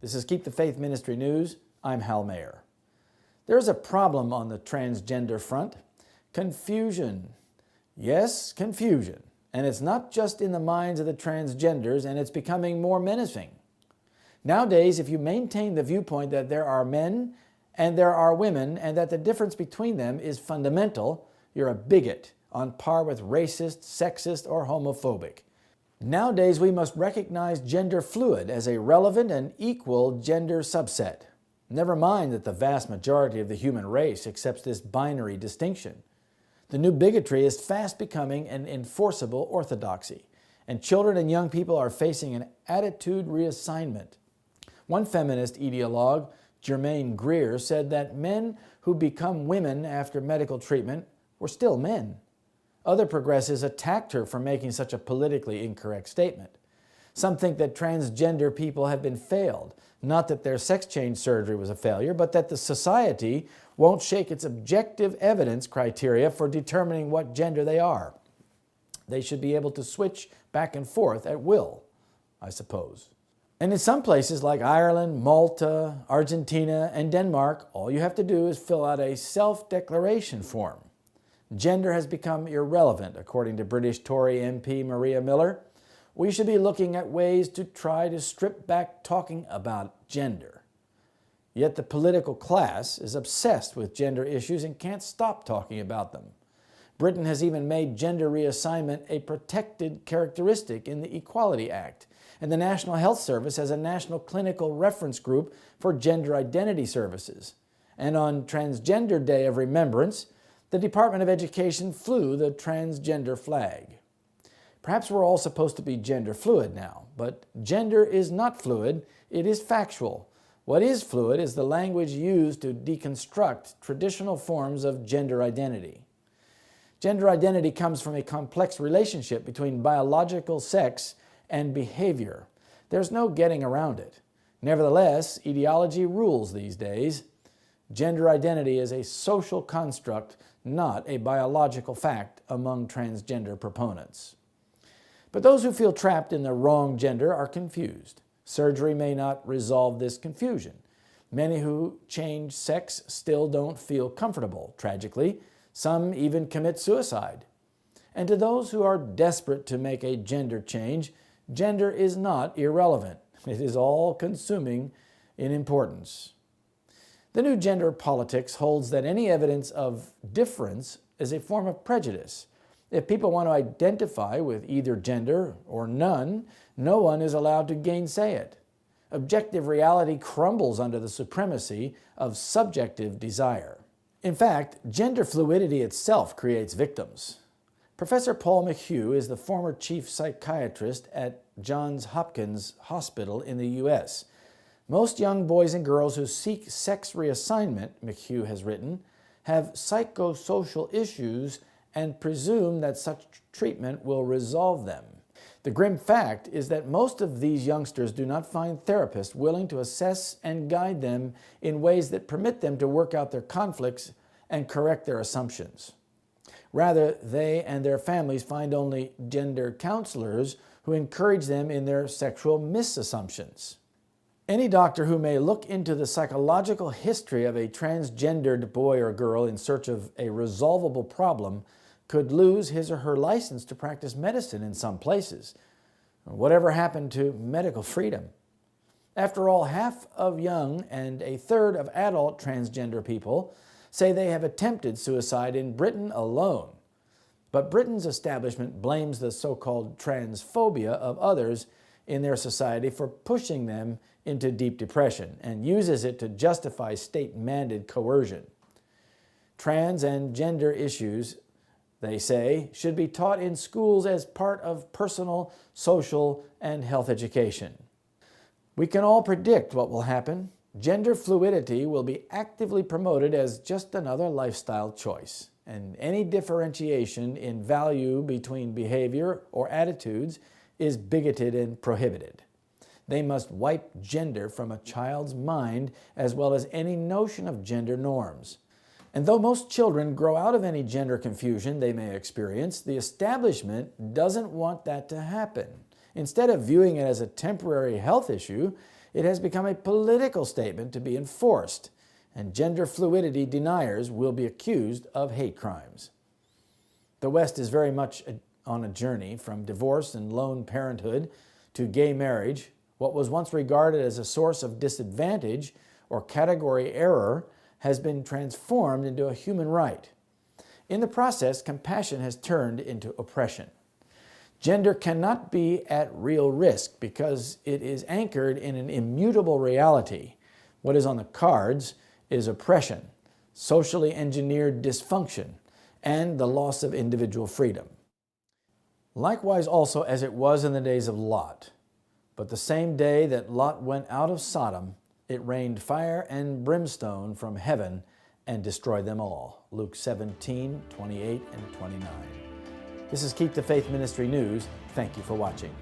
This is Keep the Faith Ministry News. I'm Hal Mayer. There's a problem on the transgender front. Confusion. Yes, confusion. And it's not just in the minds of the transgenders, and it's becoming more menacing. Nowadays, if you maintain the viewpoint that there are men and there are women and that the difference between them is fundamental, you're a bigot on par with racist, sexist, or homophobic. Nowadays, we must recognize gender fluid as a relevant and equal gender subset. Never mind that the vast majority of the human race accepts this binary distinction. The new bigotry is fast becoming an enforceable orthodoxy, and children and young people are facing an attitude reassignment. One feminist ideologue, Germaine Greer, said that men who become women after medical treatment were still men. Other progressives attacked her for making such a politically incorrect statement. Some think that transgender people have been failed, not that their sex change surgery was a failure, but that the society won't shake its objective evidence criteria for determining what gender they are. They should be able to switch back and forth at will, I suppose. And in some places like Ireland, Malta, Argentina, and Denmark, all you have to do is fill out a self-declaration form. Gender has become irrelevant, according to British Tory MP Maria Miller. We should be looking at ways to try to strip back talking about gender. Yet the political class is obsessed with gender issues and can't stop talking about them. Britain has even made gender reassignment a protected characteristic in the Equality Act, and the National Health Service has a national clinical reference group for gender identity services. And on Transgender Day of Remembrance, the Department of Education flew the transgender flag. Perhaps we're all supposed to be gender fluid now, but gender is not fluid, it is factual. What is fluid is the language used to deconstruct traditional forms of gender identity. Gender identity comes from a complex relationship between biological sex and behavior. There's no getting around it. Nevertheless, ideology rules these days. Gender identity is a social construct, not a biological fact among transgender proponents. But those who feel trapped in the wrong gender are confused. Surgery may not resolve this confusion. Many who change sex still don't feel comfortable, tragically. Some even commit suicide. And to those who are desperate to make a gender change, gender is not irrelevant. It is all-consuming in importance. The new gender politics holds that any evidence of difference is a form of prejudice. If people want to identify with either gender or none, no one is allowed to gainsay it. Objective reality crumbles under the supremacy of subjective desire. In fact, gender fluidity itself creates victims. Professor Paul McHugh is the former chief psychiatrist at Johns Hopkins Hospital in the U.S. Most young boys and girls who seek sex reassignment, McHugh has written, have psychosocial issues and presume that such treatment will resolve them. The grim fact is that most of these youngsters do not find therapists willing to assess and guide them in ways that permit them to work out their conflicts and correct their assumptions. Rather, they and their families find only gender counselors who encourage them in their sexual misassumptions. Any doctor who may look into the psychological history of a transgendered boy or girl in search of a resolvable problem could lose his or her license to practice medicine in some places. Whatever happened to medical freedom? After all, half of young and a third of adult transgender people say they have attempted suicide in Britain alone. But Britain's establishment blames the so-called transphobia of others in their society for pushing them into deep depression and uses it to justify state-mandated coercion. Trans and gender issues, they say, should be taught in schools as part of personal, social, and health education. We can all predict what will happen. Gender fluidity will be actively promoted as just another lifestyle choice, and any differentiation in value between behavior or attitudes is bigoted and prohibited. They must wipe gender from a child's mind as well as any notion of gender norms. And though most children grow out of any gender confusion they may experience, the establishment doesn't want that to happen. Instead of viewing it as a temporary health issue, It has become a political statement to be enforced, and gender fluidity deniers will be accused of hate crimes. The West is very much on a journey from divorce and lone parenthood to gay marriage. What was once regarded as a source of disadvantage or category error has been transformed into a human right. In the process, compassion has turned into oppression. Gender cannot be at real risk because it is anchored in an immutable reality. What is on the cards is oppression, socially engineered dysfunction, and the loss of individual freedom. Likewise also as it was in the days of Lot. But the same day that Lot went out of Sodom, it rained fire and brimstone from heaven and destroyed them all. Luke 17:28 and 29. This is Keep the Faith Ministry News. Thank you for watching.